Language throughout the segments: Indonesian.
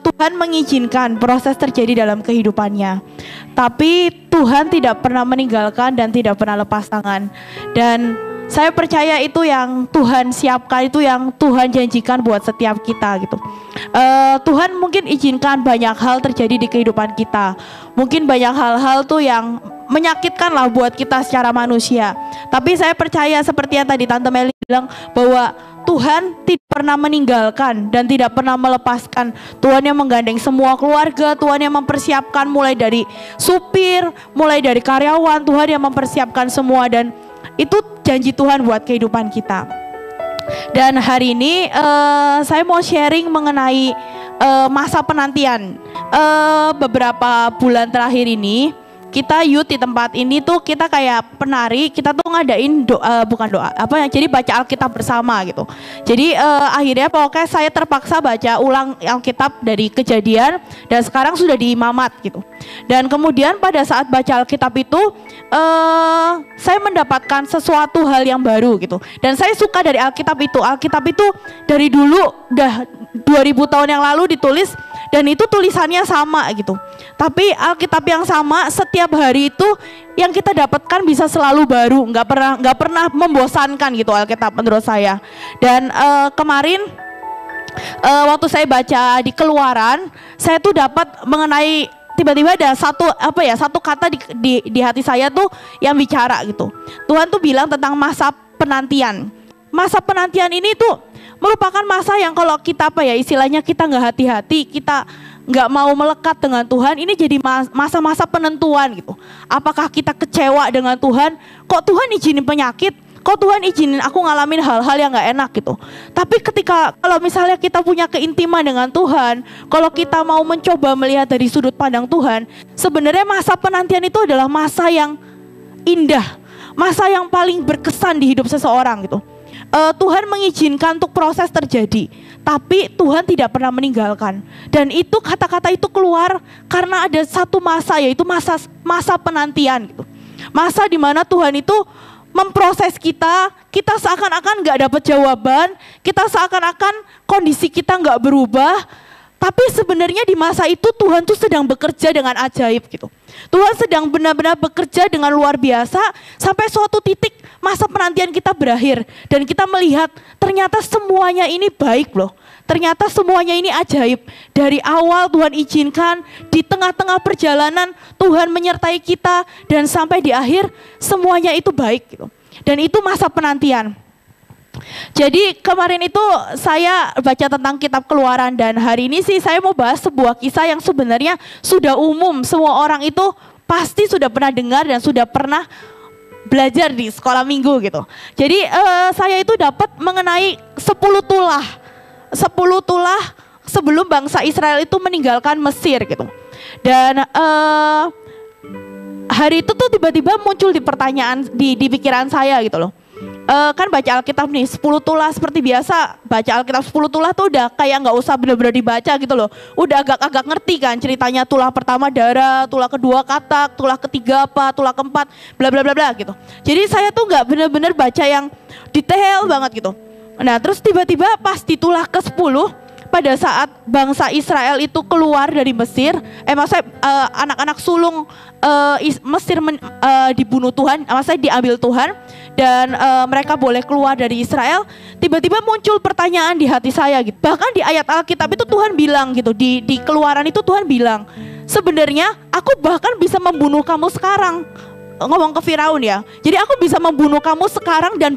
Tuhan mengizinkan proses terjadi dalam kehidupannya, tapi Tuhan tidak pernah meninggalkan dan tidak pernah lepas tangan. Dan saya percaya itu yang Tuhan siapkan, itu yang Tuhan janjikan buat setiap kita gitu. Tuhan mungkin izinkan banyak hal terjadi di kehidupan kita. Mungkin banyak hal-hal tuh yang menyakitkan lah buat kita secara manusia. Tapi saya percaya seperti yang tadi Tante Meli bilang, bahwa Tuhan tidak pernah meninggalkan dan tidak pernah melepaskan. Tuhan yang menggandeng semua keluarga, Tuhan yang mempersiapkan mulai dari supir, mulai dari karyawan, Tuhan yang mempersiapkan semua, dan itu janji Tuhan buat kehidupan kita. Dan hari ini saya mau sharing mengenai masa penantian. Beberapa bulan terakhir ini kita youth di tempat ini tuh kita kayak penari, kita tuh ngadain bukan doa, jadi baca Alkitab bersama gitu. Jadi akhirnya pokoknya saya terpaksa baca ulang Alkitab dari Kejadian, dan sekarang sudah di Imamat gitu. Dan kemudian pada saat baca Alkitab itu saya mendapatkan sesuatu hal yang baru gitu. Dan saya suka dari Alkitab itu. Alkitab itu dari dulu udah 2000 tahun yang lalu ditulis, dan itu tulisannya sama gitu. Tapi Alkitab yang sama setiap hari itu yang kita dapatkan bisa selalu baru, nggak pernah membosankan gitu Alkitab menurut saya. Dan kemarin waktu saya baca di Keluaran, saya tuh dapat mengenai tiba-tiba ada satu kata di hati saya tuh yang bicara gitu. Tuhan tuh bilang tentang masa penantian. Masa penantian ini tuh merupakan masa yang kalau kita istilahnya kita nggak hati-hati, kita nggak mau melekat dengan Tuhan, ini jadi masa-masa penentuan gitu. Apakah kita kecewa dengan Tuhan? Kok Tuhan izinin penyakit? Kok Tuhan izinin aku ngalamin hal-hal yang nggak enak gitu? Tapi kalau misalnya kita punya keintiman dengan Tuhan, kalau kita mau mencoba melihat dari sudut pandang Tuhan, sebenarnya masa penantian itu adalah masa yang indah, masa yang paling berkesan di hidup seseorang gitu. Tuhan mengizinkan untuk proses terjadi, tapi Tuhan tidak pernah meninggalkan. Dan itu kata-kata itu keluar karena ada satu masa, yaitu masa penantian gitu. Masa di mana Tuhan itu memproses kita seakan-akan nggak dapat jawaban, kita seakan-akan kondisi kita nggak berubah. Tapi sebenarnya di masa itu Tuhan tuh sedang bekerja dengan ajaib gitu. Tuhan sedang benar-benar bekerja dengan luar biasa sampai suatu titik masa penantian kita berakhir. Dan kita melihat ternyata semuanya ini baik loh. Ternyata semuanya ini ajaib. Dari awal Tuhan izinkan, di tengah-tengah perjalanan Tuhan menyertai kita, dan sampai di akhir semuanya itu baik gitu. Dan itu masa penantian. Jadi kemarin itu saya baca tentang kitab Keluaran, dan hari ini sih saya mau bahas sebuah kisah yang sebenarnya sudah umum, semua orang itu pasti sudah pernah dengar dan sudah pernah belajar di sekolah minggu gitu. Jadi saya itu dapat mengenai 10 tulah sebelum bangsa Israel itu meninggalkan Mesir gitu. Dan hari itu tuh tiba-tiba muncul di pertanyaan di pikiran saya gitu loh. Kan baca Alkitab nih 10 tulah seperti biasa, baca Alkitab 10 tulah tuh udah kayak nggak usah bener-bener dibaca gitu loh. Udah agak-agak ngerti kan ceritanya, tulah pertama darah, tulah kedua katak, tulah ketiga apa, tulah keempat bla bla bla bla gitu. Jadi saya tuh nggak bener-bener baca yang detail banget gitu. Nah terus tiba-tiba pas di tulah ke-10, pada saat bangsa Israel itu keluar dari Mesir, maksudnya anak-anak sulung Mesir dibunuh Tuhan, maksudnya diambil Tuhan, dan mereka boleh keluar dari Israel. Tiba-tiba muncul pertanyaan di hati saya gitu. Bahkan di ayat Alkitab itu Tuhan bilang gitu, di Keluaran itu Tuhan bilang, sebenarnya aku bahkan bisa membunuh kamu sekarang. Ngomong ke Firaun ya. Jadi aku bisa membunuh kamu sekarang dan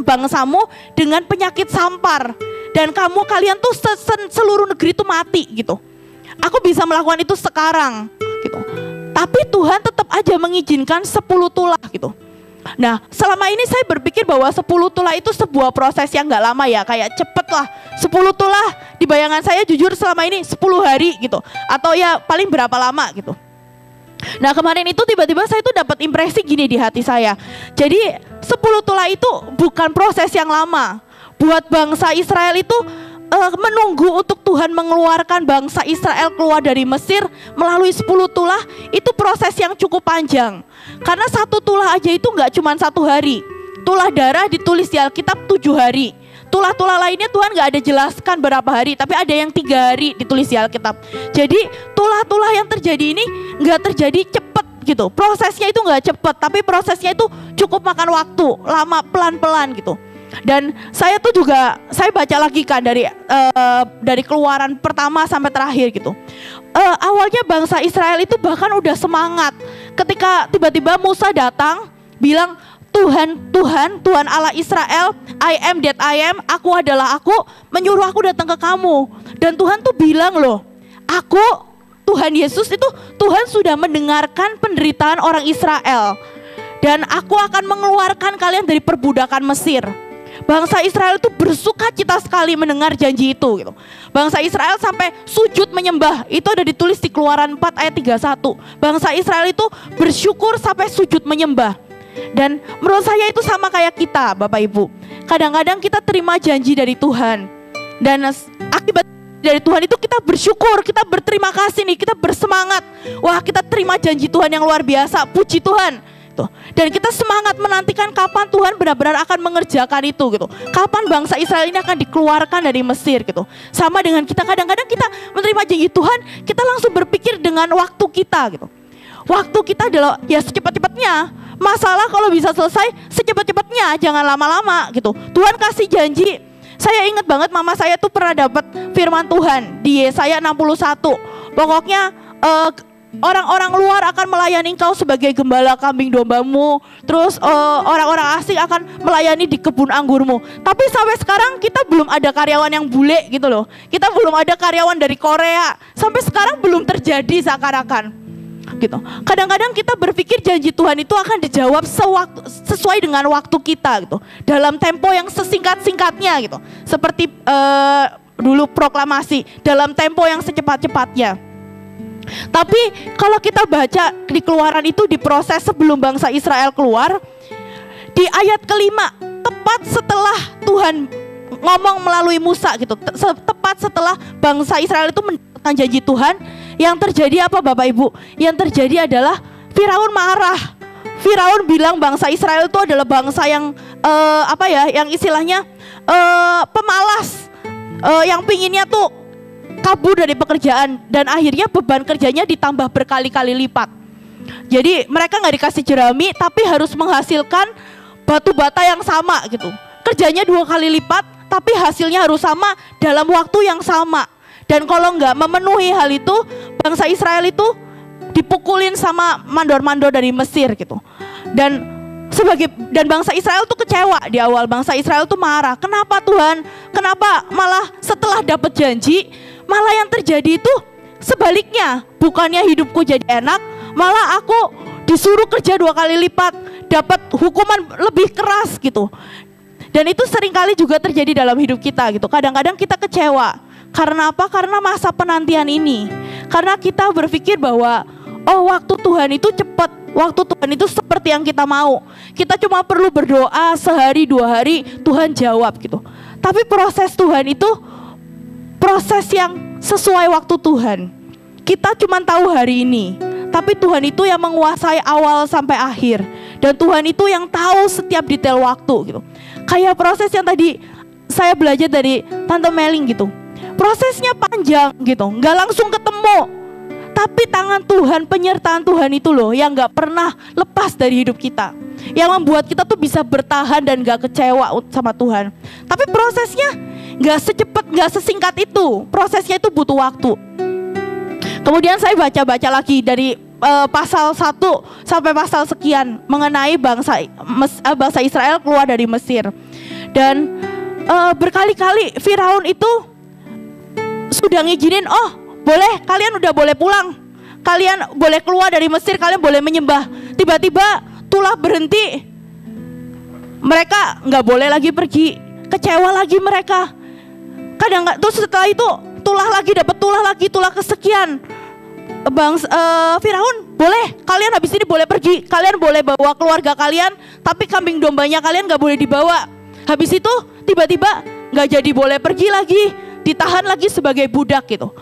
bangsamu dengan penyakit sampar. Dan kalian tuh seluruh negeri itu mati gitu. Aku bisa melakukan itu sekarang gitu. Tapi Tuhan tetap aja mengizinkan 10 tulah gitu. Nah selama ini saya berpikir bahwa 10 tulah itu sebuah proses yang gak lama ya. Kayak cepet lah 10 tulah di bayangan saya jujur selama ini 10 hari gitu. Atau ya paling berapa lama gitu. Nah kemarin itu tiba-tiba saya tuh dapat impresi gini di hati saya. Jadi 10 tulah itu bukan proses yang lama. Buat bangsa Israel itu menunggu untuk Tuhan mengeluarkan bangsa Israel keluar dari Mesir melalui 10 tulah, itu proses yang cukup panjang. Karena satu tulah aja itu gak cuma 1 hari. Tulah darah ditulis di Alkitab 7 hari. tulah-tulah lainnya Tuhan gak ada jelaskan berapa hari, tapi ada yang 3 hari ditulis di Alkitab. Jadi tulah-tulah yang terjadi ini gak terjadi cepat gitu. Prosesnya itu gak cepat, tapi prosesnya itu cukup makan waktu, lama, pelan-pelan gitu. Dan saya tuh juga, saya baca lagi kan dari Keluaran pertama sampai terakhir gitu. Awalnya bangsa Israel itu bahkan udah semangat ketika tiba-tiba Musa datang bilang, Tuhan Allah Israel, I am that I am, aku adalah aku, menyuruh aku datang ke kamu. Dan Tuhan tuh bilang loh, Tuhan Yesus itu, Tuhan sudah mendengarkan penderitaan orang Israel. Dan aku akan mengeluarkan kalian dari perbudakan Mesir. Bangsa Israel itu bersuka cita sekali mendengar janji itu gitu. Bangsa Israel sampai sujud menyembah. Itu ada ditulis di Keluaran 4 ayat 31. Bangsa Israel itu bersyukur sampai sujud menyembah. Dan menurut saya itu sama kayak kita, Bapak Ibu. Kadang-kadang kita terima janji dari Tuhan, dan akibat dari Tuhan itu kita bersyukur, kita berterima kasih nih, kita bersemangat. Wah, kita terima janji Tuhan yang luar biasa, puji Tuhan. Dan kita semangat menantikan kapan Tuhan benar-benar akan mengerjakan itu gitu. Kapan bangsa Israel ini akan dikeluarkan dari Mesir gitu. Sama dengan kita, kadang-kadang kita menerima janji Tuhan, kita langsung berpikir dengan waktu kita gitu. Waktu kita adalah ya secepat-cepatnya. Masalah kalau bisa selesai secepat-cepatnya, jangan lama-lama gitu. Tuhan kasih janji. Saya ingat banget mama saya tuh pernah dapat firman Tuhan di Yesaya 61. Pokoknya orang-orang luar akan melayani engkau sebagai gembala kambing dombamu. Terus orang-orang asing akan melayani di kebun anggurmu. Tapi sampai sekarang kita belum ada karyawan yang bule gitu loh. Kita belum ada karyawan dari Korea. Sampai sekarang belum terjadi seakan-akan gitu. Kadang-kadang kita berpikir janji Tuhan itu akan dijawab sesuai dengan waktu kita gitu. Dalam tempo yang sesingkat-singkatnya gitu. Seperti dulu proklamasi, dalam tempo yang secepat-cepatnya. Tapi kalau kita baca di Keluaran itu, di proses sebelum bangsa Israel keluar, di ayat kelima, tepat setelah Tuhan ngomong melalui Musa gitu, tepat setelah bangsa Israel itu mendapatkan janji Tuhan, yang terjadi apa Bapak Ibu? Yang terjadi adalah Firaun marah. Firaun bilang bangsa Israel itu adalah bangsa yang yang istilahnya pemalas, yang pinginnya tuh kabur dari pekerjaan, dan akhirnya beban kerjanya ditambah berkali-kali lipat. Jadi mereka nggak dikasih jerami, tapi harus menghasilkan batu bata yang sama gitu. Kerjanya 2 kali lipat, tapi hasilnya harus sama dalam waktu yang sama. Dan kalau nggak memenuhi hal itu, bangsa Israel itu dipukulin sama mandor-mandor dari Mesir gitu. Dan bangsa Israel tuh kecewa di awal. Bangsa Israel tuh marah. Kenapa Tuhan? Kenapa malah setelah dapat janji, malah yang terjadi itu sebaliknya. Bukannya hidupku jadi enak, malah aku disuruh kerja 2 kali lipat, dapat hukuman lebih keras gitu. Dan itu seringkali juga terjadi dalam hidup kita gitu. Kadang-kadang kita kecewa. Karena apa? Karena masa penantian ini. Karena kita berpikir bahwa waktu Tuhan itu cepat, waktu Tuhan itu seperti yang kita mau. Kita cuma perlu berdoa sehari 2 hari, Tuhan jawab gitu. Tapi proses Tuhan itu proses yang sesuai waktu Tuhan. Kita cuma tahu hari ini, tapi Tuhan itu yang menguasai awal sampai akhir. Dan Tuhan itu yang tahu setiap detail waktu gitu. Kayak proses yang tadi saya belajar dari Tante Meling gitu. Prosesnya panjang gitu, nggak langsung ketemu. Tapi tangan Tuhan, penyertaan Tuhan itu loh yang nggak pernah lepas dari hidup kita. Yang membuat kita tuh bisa bertahan dan nggak kecewa sama Tuhan. Tapi prosesnya nggak secepat, nggak sesingkat itu. Prosesnya itu butuh waktu. Kemudian saya baca-baca lagi dari pasal 1 sampai pasal sekian mengenai bangsa Israel keluar dari Mesir. Dan berkali-kali Firaun itu sudah ngizinin, boleh, kalian udah boleh pulang, kalian boleh keluar dari Mesir, kalian boleh menyembah. Tiba-tiba tulah berhenti, mereka nggak boleh lagi pergi. Kecewa lagi mereka. Terus setelah itu tulah lagi, dapat tulah lagi, tulah kesekian. Firaun, boleh, kalian habis ini boleh pergi, kalian boleh bawa keluarga kalian, tapi kambing dombanya kalian nggak boleh dibawa. Habis itu tiba-tiba nggak jadi boleh pergi lagi, ditahan lagi sebagai budak gitu.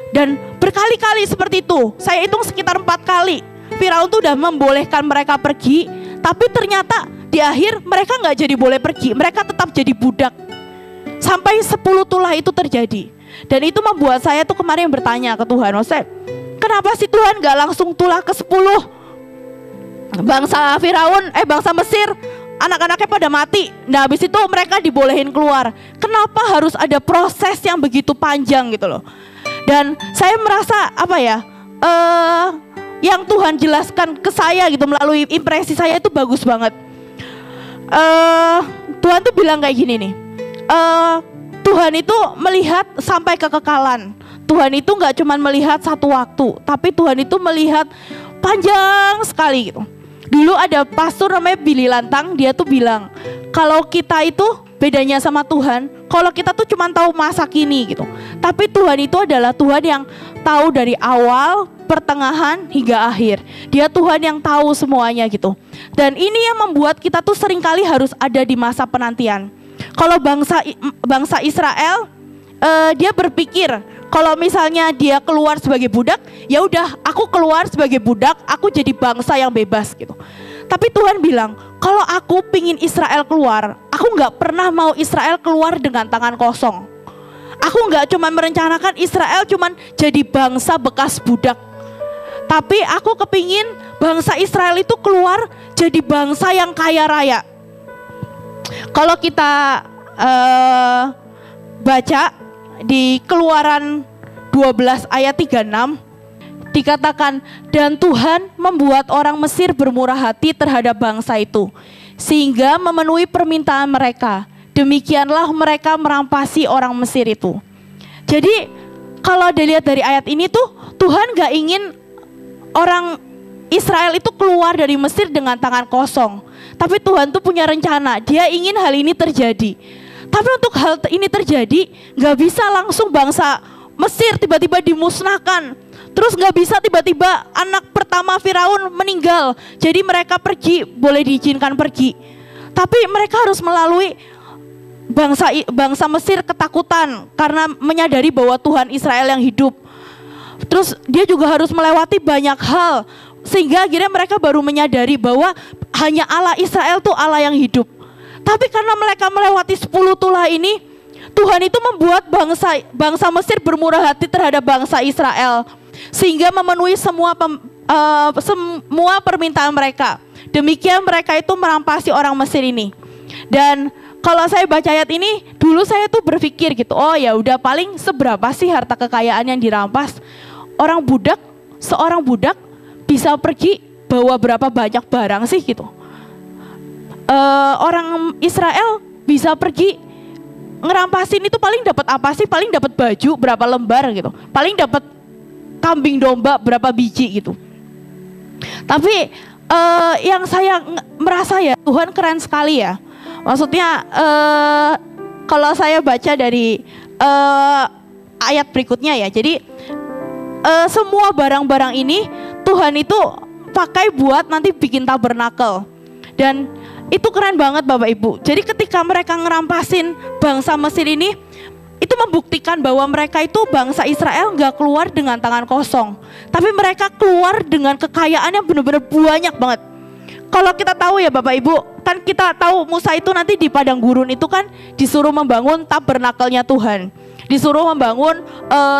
Dan berkali-kali seperti itu. Saya hitung sekitar 4 kali Firaun tuh udah membolehkan mereka pergi, tapi ternyata di akhir mereka gak jadi boleh pergi, mereka tetap jadi budak. sampai 10 tulah itu terjadi. Dan itu membuat saya tuh kemarin bertanya ke Tuhan, maksudnya kenapa sih Tuhan gak langsung tulah ke 10? Bangsa Firaun, bangsa Mesir, anak-anaknya pada mati. Nah habis itu mereka dibolehin keluar. Kenapa harus ada proses yang begitu panjang gitu loh. Dan saya merasa yang Tuhan jelaskan ke saya gitu melalui impresi saya itu bagus banget. Tuhan tuh bilang kayak gini nih, Tuhan itu melihat sampai kekekalan. Tuhan itu gak cuma melihat satu waktu, tapi Tuhan itu melihat panjang sekali gitu. Dulu ada pastor namanya Billy Lantang, dia tuh bilang kalau kita itu bedanya sama Tuhan, kalau kita tuh cuma tahu masa kini gitu, tapi Tuhan itu adalah Tuhan yang tahu dari awal, pertengahan hingga akhir. Dia Tuhan yang tahu semuanya gitu. Dan ini yang membuat kita tuh seringkali harus ada di masa penantian. Kalau bangsa Israel, dia berpikir kalau misalnya dia keluar sebagai budak, ya udah aku keluar sebagai budak, aku jadi bangsa yang bebas gitu. Tapi Tuhan bilang, kalau aku pingin Israel keluar, aku gak pernah mau Israel keluar dengan tangan kosong. Aku gak cuma merencanakan Israel cuma jadi bangsa bekas budak, tapi aku kepingin bangsa Israel itu keluar jadi bangsa yang kaya raya. Kalau kita baca di Keluaran 12 ayat 36 dikatakan, dan Tuhan membuat orang Mesir bermurah hati terhadap bangsa itu sehingga memenuhi permintaan mereka. Demikianlah mereka merampasi orang Mesir itu. Jadi kalau dilihat dari ayat ini tuh, Tuhan gak ingin orang Israel itu keluar dari Mesir dengan tangan kosong. Tapi Tuhan tuh punya rencana, dia ingin hal ini terjadi. Tapi untuk hal ini terjadi, gak bisa langsung bangsa Mesir tiba-tiba dimusnahkan. Terus gak bisa tiba-tiba anak pertama Firaun meninggal, jadi mereka pergi, boleh diizinkan pergi. Tapi mereka harus melalui bangsa Mesir ketakutan karena menyadari bahwa Tuhan Israel yang hidup. Terus dia juga harus melewati banyak hal, sehingga akhirnya mereka baru menyadari bahwa hanya Allah Israel tuh Allah yang hidup. Tapi karena mereka melewati 10 tulah ini, Tuhan itu membuat bangsa Mesir bermurah hati terhadap bangsa Israel, sehingga memenuhi semua permintaan mereka. Demikian mereka itu merampasi orang Mesir ini. Dan kalau saya baca ayat ini, dulu saya tuh berpikir gitu, oh ya udah, paling seberapa sih harta kekayaan yang dirampas? Seorang budak bisa pergi bawa berapa banyak barang sih gitu. Orang Israel bisa pergi ngerampasin itu paling dapat apa sih? Paling dapat baju berapa lembar gitu. Paling dapat kambing domba berapa biji gitu. Tapi yang saya merasa ya, Tuhan keren sekali ya. Maksudnya kalau saya baca dari ayat berikutnya ya, jadi semua barang-barang ini Tuhan itu pakai buat nanti bikin tabernakel. Dan itu keren banget Bapak Ibu. Jadi ketika mereka ngerampasin bangsa Mesir ini, itu membuktikan bahwa mereka itu bangsa Israel gak keluar dengan tangan kosong, tapi mereka keluar dengan kekayaan yang benar-benar banyak banget. Kalau kita tahu ya Bapak Ibu, kan kita tahu Musa itu nanti di padang gurun itu kan disuruh membangun tabernakelnya Tuhan. Disuruh membangun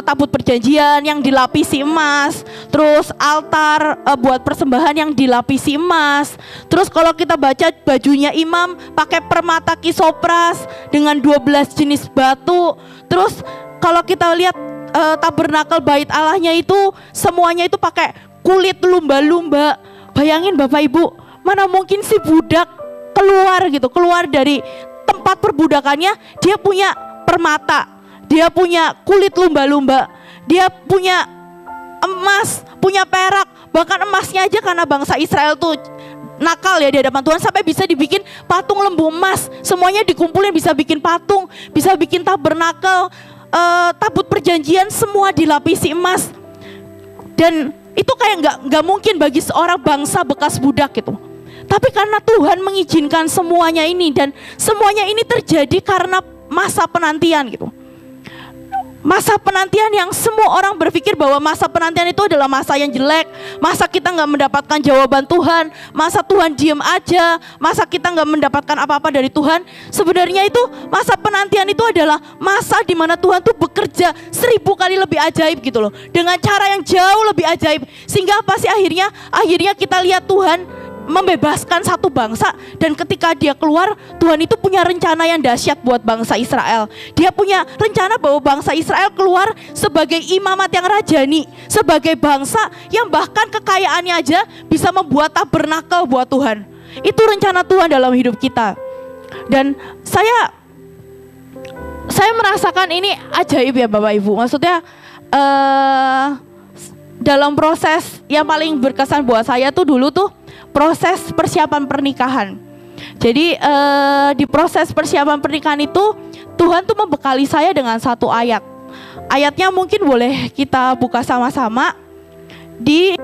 tabut perjanjian yang dilapisi emas, terus altar buat persembahan yang dilapisi emas. Terus kalau kita baca bajunya imam pakai permata kisopras dengan 12 jenis batu. Terus kalau kita lihat tabernakel bait Allahnya itu semuanya itu pakai kulit lumba-lumba. Bayangin Bapak Ibu, mana mungkin si budak keluar dari tempat perbudakannya, dia punya permata, dia punya kulit lumba-lumba, dia punya emas, punya perak. Bahkan emasnya aja karena bangsa Israel tuh nakal ya di hadapan Tuhan, sampai bisa dibikin patung lembu emas. Semuanya dikumpulin bisa bikin patung, bisa bikin tabernakel, tabut perjanjian semua dilapisi emas. Dan itu kayak nggak mungkin bagi seorang bangsa bekas budak gitu. Tapi karena Tuhan mengizinkan semuanya ini, dan semuanya ini terjadi karena masa penantian gitu. Masa penantian yang semua orang berpikir bahwa masa penantian itu adalah masa yang jelek, masa kita nggak mendapatkan jawaban Tuhan, masa Tuhan diem aja, masa kita nggak mendapatkan apa-apa dari Tuhan. Sebenarnya itu masa penantian itu adalah masa di mana Tuhan tuh bekerja 1000 kali lebih ajaib gitu loh, dengan cara yang jauh lebih ajaib. Sehingga apa sih akhirnya kita lihat Tuhan membebaskan satu bangsa, dan ketika dia keluar, Tuhan itu punya rencana yang dahsyat buat bangsa Israel. Dia punya rencana bahwa bangsa Israel keluar sebagai imamat yang rajani, sebagai bangsa yang bahkan kekayaannya aja bisa membuat tabernakel buat Tuhan. Itu rencana Tuhan dalam hidup kita. Dan saya merasakan ini ajaib ya Bapak Ibu. Maksudnya dalam proses yang paling berkesan buat saya tuh dulu tuh proses persiapan pernikahan. Jadi di proses persiapan pernikahan itu Tuhan tuh membekali saya dengan satu ayat. Ayatnya mungkin boleh kita buka sama-sama di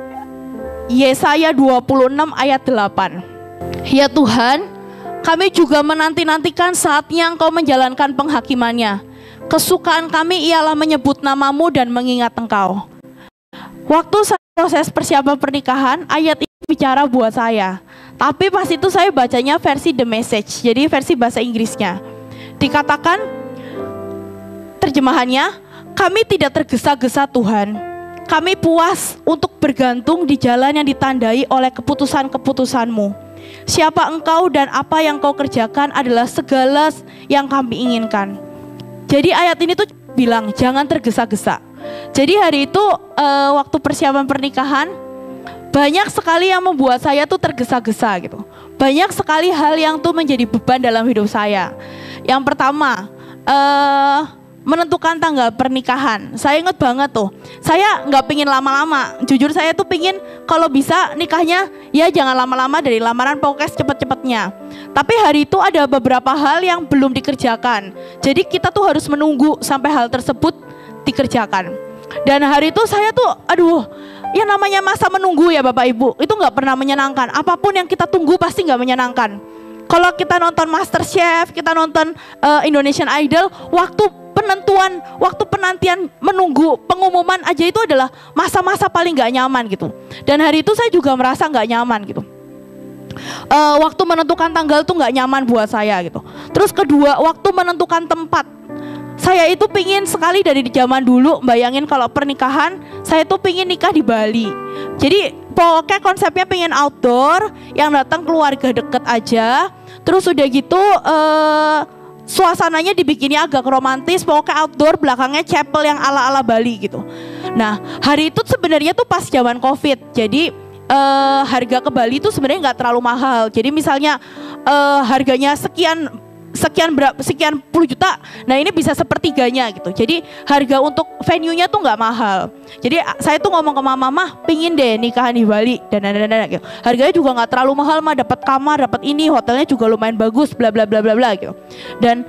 Yesaya 26 ayat 8. Ya Tuhan, kami juga menanti-nantikan saatnya Engkau menjalankan penghakimannya. Kesukaan kami ialah menyebut namamu dan mengingat Engkau. Waktu proses persiapan pernikahan, ayat ini bicara buat saya. Tapi pas itu saya bacanya versi The Message, jadi versi bahasa Inggrisnya. Dikatakan terjemahannya, kami tidak tergesa-gesa Tuhan. Kami puas untuk bergantung di jalan yang ditandai oleh keputusan-keputusan-Mu. Siapa Engkau dan apa yang Kau kerjakan adalah segala yang kami inginkan. Jadi ayat ini tuh bilang jangan tergesa-gesa. Jadi hari itu waktu persiapan pernikahan, banyak sekali yang membuat saya tuh tergesa-gesa gitu. Banyak sekali hal yang tuh menjadi beban dalam hidup saya. Yang pertama, menentukan tanggal pernikahan. Saya ingat banget tuh, saya nggak pingin lama-lama. Jujur saya tuh pingin kalau bisa nikahnya ya jangan lama-lama, dari lamaran pokoknya cepet-cepetnya. Tapi hari itu ada beberapa hal yang belum dikerjakan. Jadi kita tuh harus menunggu sampai hal tersebut dikerjakan. Dan hari itu saya tuh yang namanya masa menunggu ya Bapak Ibu, itu gak pernah menyenangkan. Apapun yang kita tunggu pasti gak menyenangkan. Kalau kita nonton MasterChef, kita nonton Indonesian Idol, waktu penantian menunggu pengumuman aja itu adalah masa-masa paling gak nyaman gitu. Dan hari itu saya juga merasa gak nyaman gitu. Waktu menentukan tanggal tuh gak nyaman buat saya gitu. Terus kedua, waktu menentukan tempat. Saya itu pingin sekali dari zaman dulu, bayangin kalau pernikahan, saya tuh pingin nikah di Bali. Jadi pokoknya konsepnya pingin outdoor, yang datang keluarga deket aja. Terus udah gitu suasananya dibikinnya agak romantis, pokoknya outdoor, belakangnya chapel yang ala-ala Bali gitu. Nah hari itu sebenarnya tuh pas zaman COVID, jadi harga ke Bali tuh sebenarnya nggak terlalu mahal. Jadi misalnya harganya sekian puluh juta, nah ini bisa sepertiganya gitu. Jadi harga untuk venue-nya tuh nggak mahal. Jadi saya tuh ngomong ke mama, pingin deh nikahan di Bali dan gitu. Harganya juga nggak terlalu mahal mah, dapat kamar, dapat ini, hotelnya juga lumayan bagus, bla bla bla bla bla gitu. Dan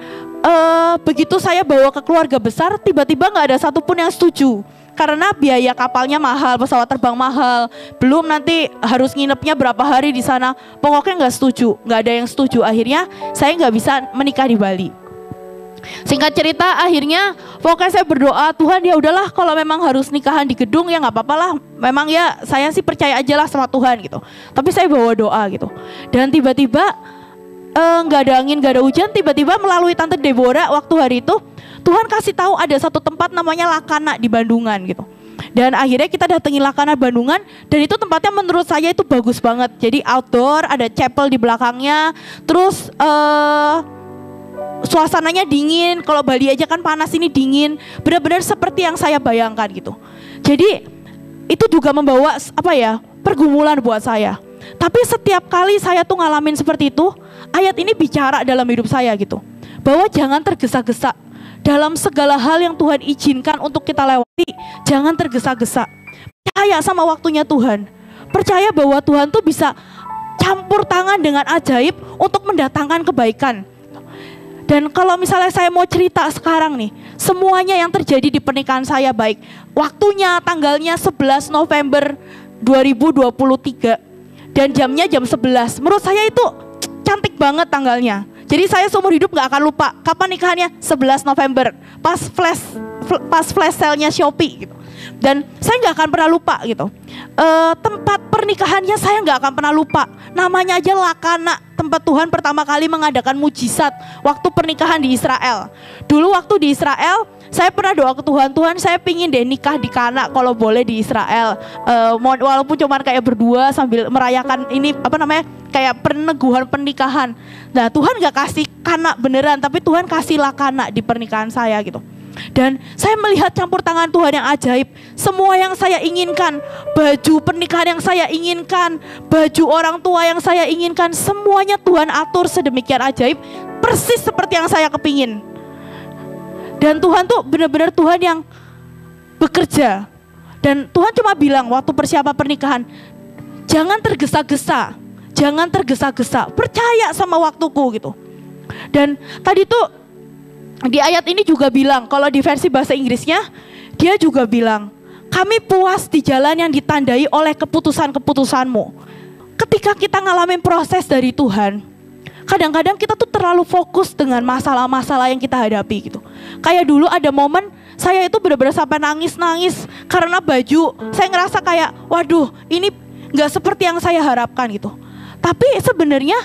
begitu saya bawa ke keluarga besar, tiba-tiba nggak ada satupun yang setuju. Karena biaya kapalnya mahal, pesawat terbang mahal, belum nanti harus nginepnya berapa hari di sana. Pokoknya nggak setuju, nggak ada yang setuju. Akhirnya saya nggak bisa menikah di Bali. Singkat cerita, akhirnya pokoknya saya berdoa, Tuhan ya udahlah kalau memang harus nikahan di gedung ya nggak apa-apa lah. Memang ya saya sih percaya aja lah sama Tuhan gitu. Tapi saya bawa doa gitu. Dan tiba-tiba nggak ada angin, nggak ada hujan. Tiba-tiba melalui Tante Deborah waktu hari itu, Tuhan kasih tahu ada satu tempat namanya Lakana di Bandungan gitu. Dan akhirnya kita datangi Lakana Bandungan, dan itu tempatnya menurut saya itu bagus banget. Jadi outdoor, ada chapel di belakangnya. Terus suasananya dingin. Kalau Bali aja kan panas, ini dingin. Benar-benar seperti yang saya bayangkan gitu. Jadi itu juga membawa pergumulan buat saya. Tapi setiap kali saya tuh ngalamin seperti itu, ayat ini bicara dalam hidup saya gitu. Bahwa jangan tergesa-gesa. Dalam segala hal yang Tuhan izinkan untuk kita lewati, jangan tergesa-gesa. Percaya sama waktunya Tuhan. Percaya bahwa Tuhan tuh bisa campur tangan dengan ajaib untuk mendatangkan kebaikan. Dan kalau misalnya saya mau cerita sekarang nih, semuanya yang terjadi di pernikahan saya baik. Waktunya, tanggalnya 11 November 2023. Dan jamnya jam 11. Menurut saya itu cantik banget tanggalnya. Jadi saya seumur hidup gak akan lupa. Kapan nikahannya? 11 November. Pas flash sale-nya Shopee gitu. Dan saya gak akan pernah lupa gitu. Tempat pernikahannya saya gak akan pernah lupa. Namanya aja Lakana, tempat Tuhan pertama kali mengadakan mujizat waktu pernikahan di Israel. Dulu waktu di Israel, saya pernah doa ke Tuhan, Tuhan saya pingin deh nikah di Kana kalau boleh di Israel. Walaupun cuma kayak berdua sambil merayakan ini kayak peneguhan pernikahan. Nah Tuhan gak kasih Kana beneran, tapi Tuhan kasih Lakana di pernikahan saya gitu. Dan saya melihat campur tangan Tuhan yang ajaib. Semua yang saya inginkan, baju pernikahan yang saya inginkan, baju orang tua yang saya inginkan, semuanya Tuhan atur sedemikian ajaib, persis seperti yang saya kepingin. Dan Tuhan tuh benar-benar Tuhan yang bekerja. Dan Tuhan cuma bilang waktu persiapan pernikahan, jangan tergesa-gesa, jangan tergesa-gesa, percaya sama waktuku gitu. Dan tadi tuh di ayat ini juga bilang, kalau di versi bahasa Inggrisnya, dia juga bilang, kami puas di jalan yang ditandai oleh keputusan-keputusanmu. Ketika kita ngalamin proses dari Tuhan, kadang-kadang kita tuh terlalu fokus dengan masalah-masalah yang kita hadapi gitu. Kayak dulu ada momen, saya itu benar-benar sampai nangis-nangis karena baju, saya ngerasa kayak, waduh ini gak seperti yang saya harapkan gitu. Tapi sebenarnya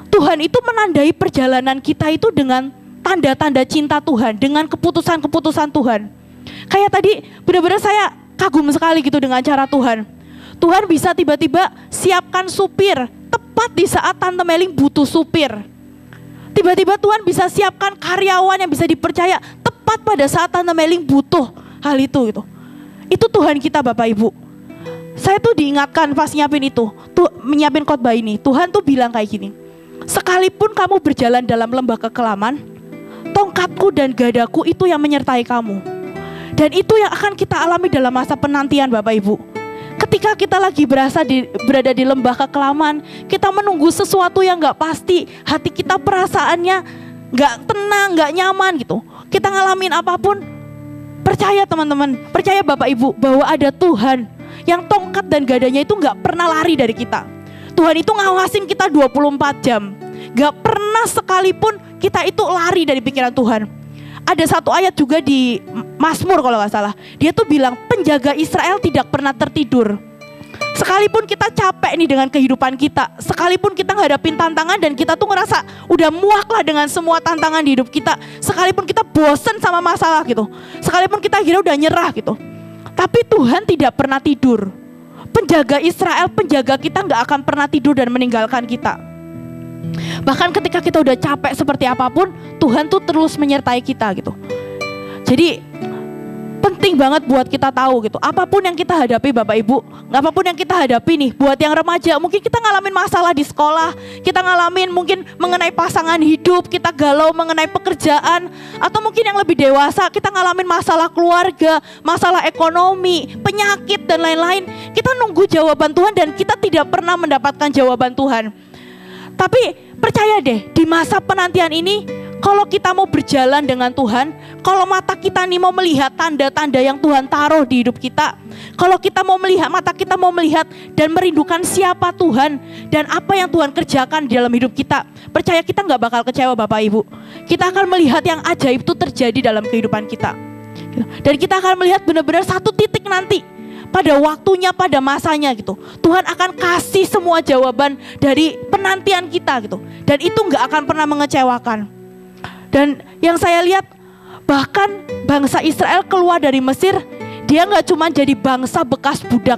Tuhan itu menandai perjalanan kita itu dengan tanda-tanda cinta Tuhan, dengan keputusan-keputusan Tuhan. Kayak tadi benar-benar saya kagum sekali gitu dengan cara Tuhan. Tuhan bisa tiba-tiba siapkan supir tepat di saat Tante Meling butuh supir. Tiba-tiba Tuhan bisa siapkan karyawan yang bisa dipercaya tepat pada saat Tante Meling butuh hal itu gitu. Itu Tuhan kita Bapak Ibu. Saya tuh diingatkan pas menyiapin khotbah ini, Tuhan tuh bilang kayak gini, sekalipun kamu berjalan dalam lembah kekelaman, tongkatku dan gadaku itu yang menyertai kamu. Dan itu yang akan kita alami dalam masa penantian Bapak Ibu. Ketika kita lagi berada di lembah kekelaman, kita menunggu sesuatu yang gak pasti, hati kita perasaannya gak tenang, gak nyaman gitu. Kita ngalamin apapun, percaya teman-teman, percaya Bapak Ibu bahwa ada Tuhan yang tongkat dan gadanya itu gak pernah lari dari kita. Tuhan itu ngawasin kita 24 jam. Gak pernah sekalipun kita itu lari dari pikiran Tuhan. Ada satu ayat juga di Mazmur kalau gak salah. Dia tuh bilang penjaga Israel tidak pernah tertidur. Sekalipun kita capek nih dengan kehidupan kita, sekalipun kita ngadapin tantangan dan kita tuh ngerasa udah muak lah dengan semua tantangan di hidup kita, sekalipun kita bosen sama masalah gitu, sekalipun kita akhirnya udah nyerah gitu, tapi Tuhan tidak pernah tidur. Penjaga Israel, penjaga kita gak akan pernah tidur dan meninggalkan kita. Bahkan ketika kita udah capek seperti apapun, Tuhan tuh terus menyertai kita gitu. Jadi penting banget buat kita tahu gitu. Apapun yang kita hadapi Bapak Ibu, apapun yang kita hadapi nih, buat yang remaja, mungkin kita ngalamin masalah di sekolah, kita ngalamin mungkin mengenai pasangan hidup, kita galau mengenai pekerjaan, atau mungkin yang lebih dewasa, kita ngalamin masalah keluarga, masalah ekonomi, penyakit dan lain-lain. Kita nunggu jawaban Tuhan dan kita tidak pernah mendapatkan jawaban Tuhan. Tapi percaya deh, di masa penantian ini, kalau kita mau berjalan dengan Tuhan, kalau mata kita nih mau melihat tanda-tanda yang Tuhan taruh di hidup kita, kalau kita mau melihat, mata kita mau melihat dan merindukan siapa Tuhan dan apa yang Tuhan kerjakan di dalam hidup kita, percaya kita gak bakal kecewa Bapak Ibu. Kita akan melihat yang ajaib itu terjadi dalam kehidupan kita. Dan kita akan melihat benar-benar satu titik nanti, pada waktunya, pada masanya gitu, Tuhan akan kasih semua jawaban dari penantian kita gitu. Dan itu gak akan pernah mengecewakan. Dan yang saya lihat, bahkan bangsa Israel keluar dari Mesir, dia gak cuma jadi bangsa bekas budak,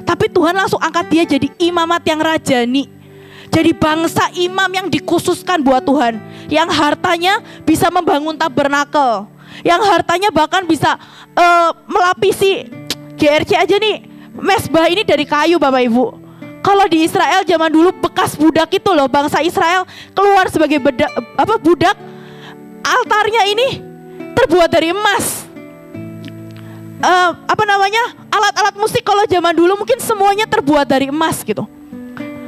tapi Tuhan langsung angkat dia jadi imamat yang rajani. Jadi bangsa imam yang dikhususkan buat Tuhan, yang hartanya bisa membangun tabernakel, yang hartanya bahkan bisa melapisi GRC aja nih, mesbah ini dari kayu Bapak Ibu. Kalau di Israel zaman dulu bekas budak itu loh, bangsa Israel keluar sebagai budak, altarnya ini terbuat dari emas. Alat-alat musik kalau zaman dulu mungkin semuanya terbuat dari emas gitu.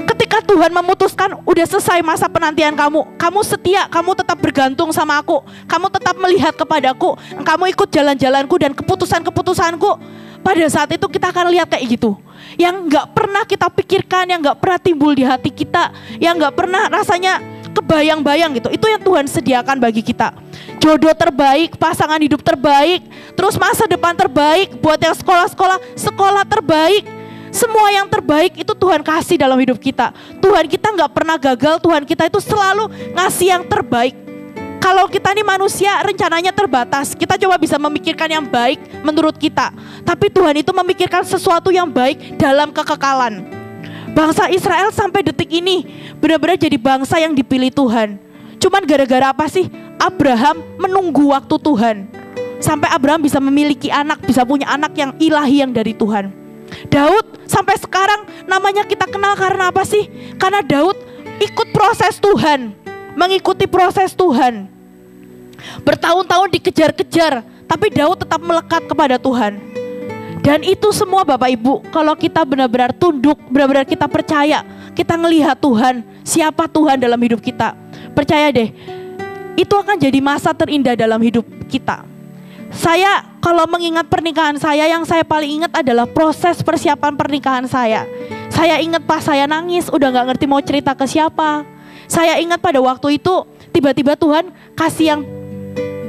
Ketika Tuhan memutuskan udah selesai masa penantian kamu setia, kamu tetap bergantung sama aku, kamu tetap melihat kepadaku, kamu ikut jalan-jalanku dan keputusan-keputusanku, pada saat itu kita akan lihat kayak gitu. Yang gak pernah kita pikirkan, yang gak pernah timbul di hati kita, yang gak pernah rasanya kebayang-bayang gitu. Itu yang Tuhan sediakan bagi kita. Jodoh terbaik, pasangan hidup terbaik, terus masa depan terbaik, buat yang sekolah terbaik. Semua yang terbaik itu Tuhan kasih dalam hidup kita. Tuhan kita gak pernah gagal, Tuhan kita itu selalu ngasih yang terbaik. Kalau kita nih manusia rencananya terbatas, kita coba bisa memikirkan yang baik menurut kita. Tapi Tuhan itu memikirkan sesuatu yang baik dalam kekekalan. Bangsa Israel sampai detik ini benar-benar jadi bangsa yang dipilih Tuhan. Cuman gara-gara apa sih? Abraham menunggu waktu Tuhan. Sampai Abraham bisa memiliki anak, bisa punya anak yang ilahi yang dari Tuhan. Daud sampai sekarang namanya kita kenal karena apa sih? Karena Daud ikut proses Tuhan, mengikuti proses Tuhan. Bertahun-tahun dikejar-kejar, tapi Daud tetap melekat kepada Tuhan. Dan itu semua Bapak Ibu, kalau kita benar-benar tunduk, benar-benar kita percaya, kita ngelihat Tuhan, siapa Tuhan dalam hidup kita. Percaya deh, itu akan jadi masa terindah dalam hidup kita. Saya kalau mengingat pernikahan saya, yang saya paling ingat adalah proses persiapan pernikahan saya. Saya ingat pas saya nangis, udah gak ngerti mau cerita ke siapa. Saya ingat pada waktu itu, tiba-tiba Tuhan kasih yang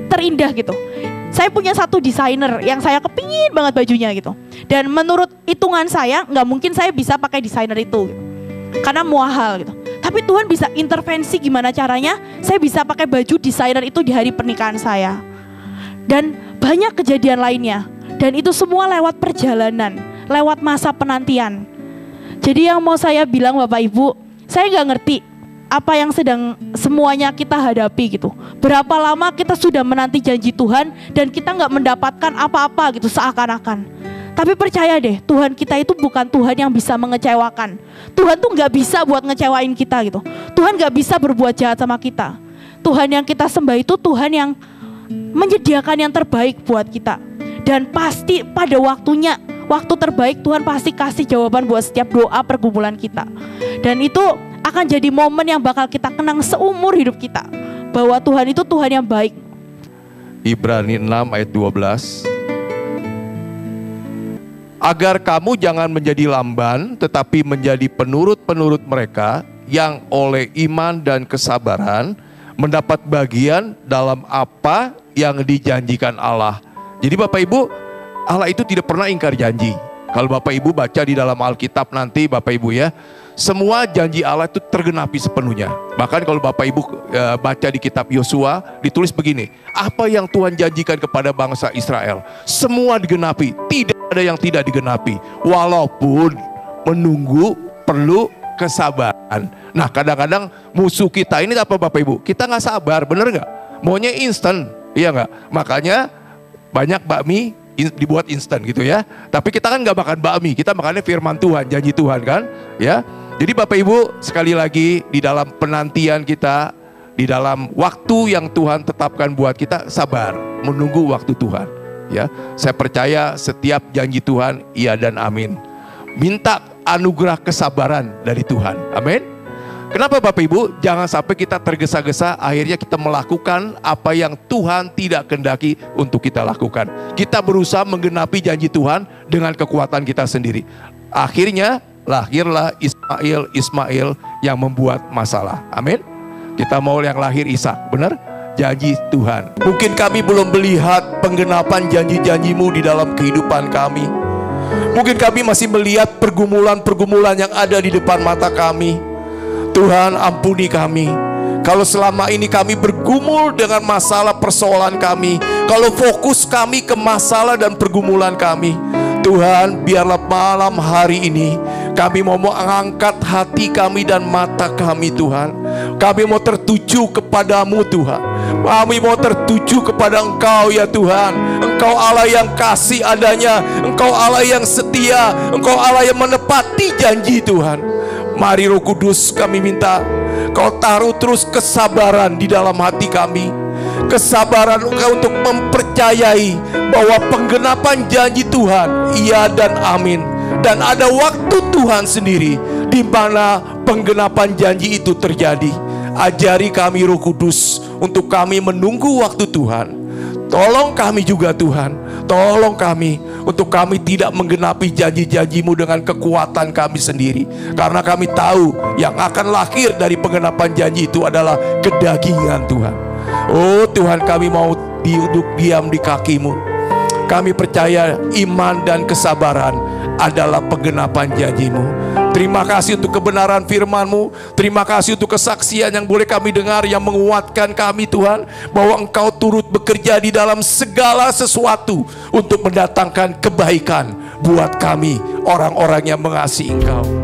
terindah gitu. Saya punya satu desainer yang saya kepingin banget bajunya gitu. Dan menurut hitungan saya, gak mungkin saya bisa pakai desainer itu gitu. Karena mahal gitu. Tapi Tuhan bisa intervensi gimana caranya saya bisa pakai baju desainer itu di hari pernikahan saya. Dan banyak kejadian lainnya. Dan itu semua lewat perjalanan, lewat masa penantian. Jadi yang mau saya bilang Bapak Ibu, saya gak ngerti apa yang sedang semuanya kita hadapi gitu. Berapa lama kita sudah menanti janji Tuhan dan kita gak mendapatkan apa-apa gitu seakan-akan. Tapi percaya deh, Tuhan kita itu bukan Tuhan yang bisa mengecewakan. Tuhan tuh gak bisa buat ngecewain kita gitu. Tuhan gak bisa berbuat jahat sama kita. Tuhan yang kita sembah itu Tuhan yang menyediakan yang terbaik buat kita. Dan pasti pada waktunya, waktu terbaik Tuhan pasti kasih jawaban buat setiap doa pergumulan kita. Dan itu akan jadi momen yang bakal kita kenang seumur hidup kita, bahwa Tuhan itu Tuhan yang baik. Ibrani 6 ayat 12. Agar kamu jangan menjadi lamban, tetapi menjadi penurut-penurut mereka yang oleh iman dan kesabaran mendapat bagian dalam apa yang dijanjikan Allah. Jadi Bapak Ibu, Allah itu tidak pernah ingkar janji. Kalau Bapak Ibu baca di dalam Alkitab nanti Bapak Ibu ya, semua janji Allah itu tergenapi sepenuhnya. Bahkan kalau Bapak Ibu baca di kitab Yosua, ditulis begini, apa yang Tuhan janjikan kepada bangsa Israel, semua digenapi, tidak ada yang tidak digenapi. Walaupun menunggu perlu kesabaran. Nah kadang-kadang musuh kita ini apa Bapak Ibu? Kita nggak sabar, bener nggak? Maunya instan, iya nggak? Makanya banyak bakmi dibuat instan gitu ya. Tapi kita kan nggak makan bakmi, kita makannya firman Tuhan, janji Tuhan kan, ya. Jadi Bapak Ibu sekali lagi di dalam penantian kita, di dalam waktu yang Tuhan tetapkan buat kita, sabar menunggu waktu Tuhan. Ya, saya percaya setiap janji Tuhan iya dan amin. Minta anugerah kesabaran dari Tuhan, amin. Kenapa Bapak Ibu? Jangan sampai kita tergesa-gesa akhirnya kita melakukan apa yang Tuhan tidak kehendaki untuk kita lakukan. Kita berusaha menggenapi janji Tuhan dengan kekuatan kita sendiri. Akhirnya lahirlah Ismail yang membuat masalah. Amin. Kita mau yang lahir Ishak, benar? Janji Tuhan. Mungkin kami belum melihat penggenapan janji-janjimu di dalam kehidupan kami. Mungkin kami masih melihat pergumulan-pergumulan yang ada di depan mata kami. Tuhan ampuni kami. Kalau selama ini kami bergumul dengan masalah persoalan kami, kalau fokus kami ke masalah dan pergumulan kami, Tuhan biarlah malam hari ini kami mau mengangkat hati kami dan mata kami Tuhan. Kami mau tertuju kepadamu Tuhan. Kami mau tertuju kepada Engkau ya Tuhan. Engkau Allah yang kasih adanya, Engkau Allah yang setia, Engkau Allah yang menepati janji Tuhan. Mari Roh Kudus kami minta Kau taruh terus kesabaran di dalam hati kami. Kesabaran Engkau untuk mempercayai bahwa penggenapan janji Tuhan iya dan amin. Dan ada waktu Tuhan sendiri di mana penggenapan janji itu terjadi. Ajari kami Roh Kudus untuk kami menunggu waktu Tuhan. Tolong kami juga Tuhan, tolong kami untuk kami tidak menggenapi janji-janji-Mu dengan kekuatan kami sendiri. Karena kami tahu yang akan lahir dari penggenapan janji itu adalah kedagingan Tuhan. Oh Tuhan, kami mau duduk diam di kaki-Mu. Kami percaya iman dan kesabaran adalah penggenapan janji-Mu. Terima kasih untuk kebenaran firman-Mu. Terima kasih untuk kesaksian yang boleh kami dengar, yang menguatkan kami Tuhan, bahwa Engkau turut bekerja di dalam segala sesuatu untuk mendatangkan kebaikan buat kami, orang-orang yang mengasihi Engkau.